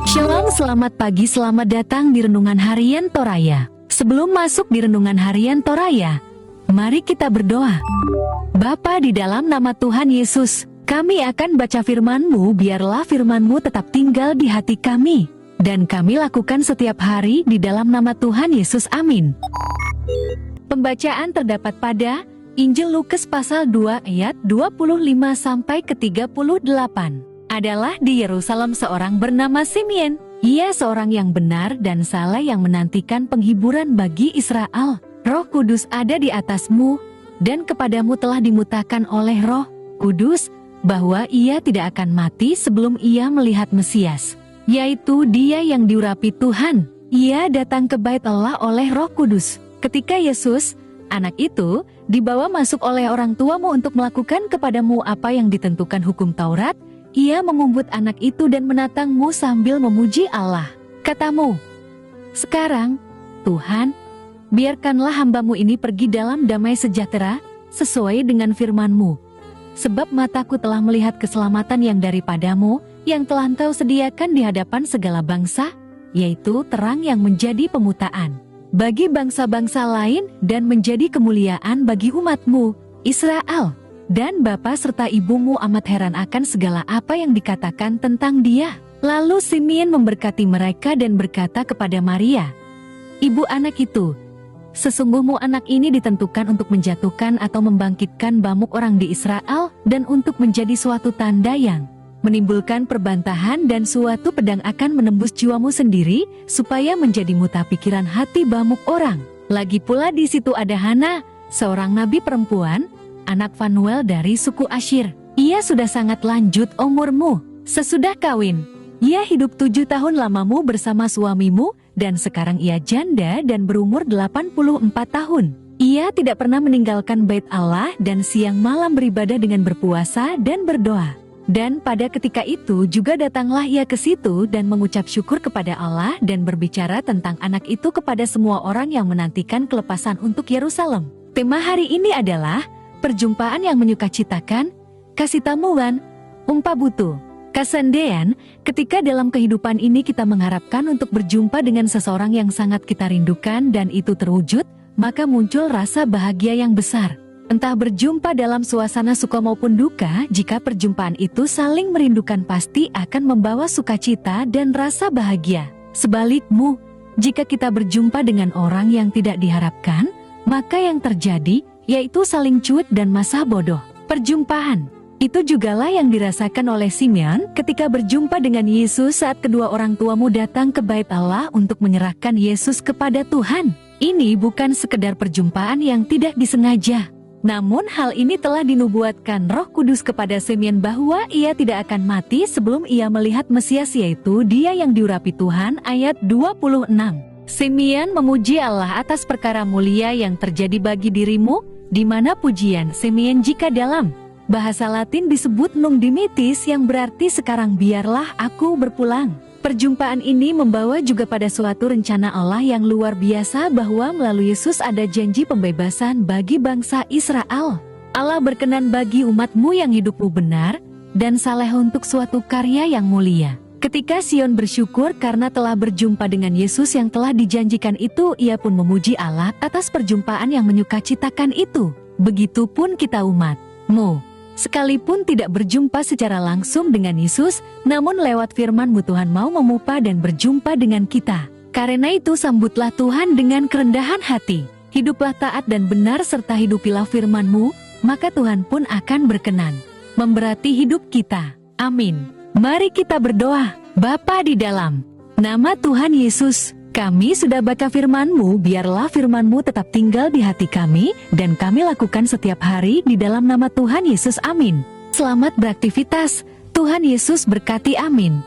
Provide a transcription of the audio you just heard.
Shalom, selamat pagi, selamat datang di Renungan Harian Toraya. Sebelum masuk di Renungan Harian Toraya, mari kita berdoa. Bapa, di dalam nama Tuhan Yesus, kami akan baca firman-Mu, biarlah firman-Mu tetap tinggal di hati kami, dan kami lakukan setiap hari di dalam nama Tuhan Yesus, amin. Pembacaan terdapat pada Injil Lukas pasal 2 ayat 25 sampai ke 38. Adalah di Yerusalem seorang bernama Simeon. Ia seorang yang benar dan saleh yang menantikan penghiburan bagi Israel. Roh Kudus ada di atasmu, dan kepadamu telah dimutakan oleh Roh Kudus, bahwa ia tidak akan mati sebelum ia melihat Mesias, yaitu dia yang diurapi Tuhan. Ia datang ke bait Allah oleh Roh Kudus. Ketika Yesus, anak itu, dibawa masuk oleh orang tuamu untuk melakukan kepadamu apa yang ditentukan hukum Taurat, ia mengumbut anak itu dan menatangmu sambil memuji Allah. Katamu, "Sekarang, Tuhan, biarkanlah hambamu ini pergi dalam damai sejahtera, sesuai dengan firman-Mu. Sebab mataku telah melihat keselamatan yang daripadamu, yang telah Engkau sediakan di hadapan segala bangsa, yaitu terang yang menjadi pemutaan bagi bangsa-bangsa lain dan menjadi kemuliaan bagi umat-Mu, Israel." Dan bapa serta ibumu amat heran akan segala apa yang dikatakan tentang dia. Lalu Simeon memberkati mereka dan berkata kepada Maria, ibu anak itu, "Sesungguhmu anak ini ditentukan untuk menjatuhkan atau membangkitkan bamuk orang di Israel, dan untuk menjadi suatu tanda yang menimbulkan perbantahan, dan suatu pedang akan menembus jiwamu sendiri, supaya menjadi muta pikiran hati bamuk orang. Lagi pula di situ ada Hana, seorang nabi perempuan, anak Fanuel dari suku Asyir. Ia sudah sangat lanjut umurmu. Sesudah kawin, ia hidup 7 tahun lamamu bersama suamimu, dan sekarang ia janda dan berumur 84 tahun. Ia tidak pernah meninggalkan bait Allah dan siang malam beribadah dengan berpuasa dan berdoa. Dan pada ketika itu juga datanglah ia ke situ dan mengucap syukur kepada Allah dan berbicara tentang anak itu kepada semua orang yang menantikan kelepasan untuk Yerusalem. Tema hari ini adalah perjumpaan yang menyukacitakan, kasih tamuan, umpabutu. Kasandean, ketika dalam kehidupan ini kita mengharapkan untuk berjumpa dengan seseorang yang sangat kita rindukan dan itu terwujud, maka muncul rasa bahagia yang besar. Entah berjumpa dalam suasana suka maupun duka, jika perjumpaan itu saling merindukan pasti akan membawa sukacita dan rasa bahagia. Sebalikmu, jika kita berjumpa dengan orang yang tidak diharapkan, maka yang terjadi yaitu saling cuek dan masa bodoh. Perjumpaan itu jugalah yang dirasakan oleh Simeon ketika berjumpa dengan Yesus saat kedua orang tuamu datang ke bait Allah untuk menyerahkan Yesus kepada Tuhan. Ini bukan sekedar perjumpaan yang tidak disengaja. Namun hal ini telah dinubuatkan Roh Kudus kepada Simeon bahwa ia tidak akan mati sebelum ia melihat Mesias, yaitu dia yang diurapi Tuhan. Ayat 26. Simeon memuji Allah atas perkara mulia yang terjadi bagi dirimu, di mana pujian Simeon jika dalam bahasa Latin disebut nunc dimittis, yang berarti sekarang biarlah aku berpulang. Perjumpaan ini membawa juga pada suatu rencana Allah yang luar biasa bahwa melalui Yesus ada janji pembebasan bagi bangsa Israel. Allah berkenan bagi umatmu yang hidupmu benar dan saleh untuk suatu karya yang mulia. Ketika Sion bersyukur karena telah berjumpa dengan Yesus yang telah dijanjikan itu, ia pun memuji Allah atas perjumpaan yang menyukacitakan itu. Begitupun kita umat-Mu, sekalipun tidak berjumpa secara langsung dengan Yesus, namun lewat firman-Mu Tuhan mau memupa dan berjumpa dengan kita. Karena itu sambutlah Tuhan dengan kerendahan hati. Hiduplah taat dan benar serta hidupilah firman-Mu, maka Tuhan pun akan berkenan memberati hidup kita. Amin. Mari kita berdoa. Bapa di dalam nama Tuhan Yesus, kami sudah baca firman-Mu, biarlah firman-Mu tetap tinggal di hati kami, dan kami lakukan setiap hari di dalam nama Tuhan Yesus, amin. Selamat beraktivitas, Tuhan Yesus berkati, amin.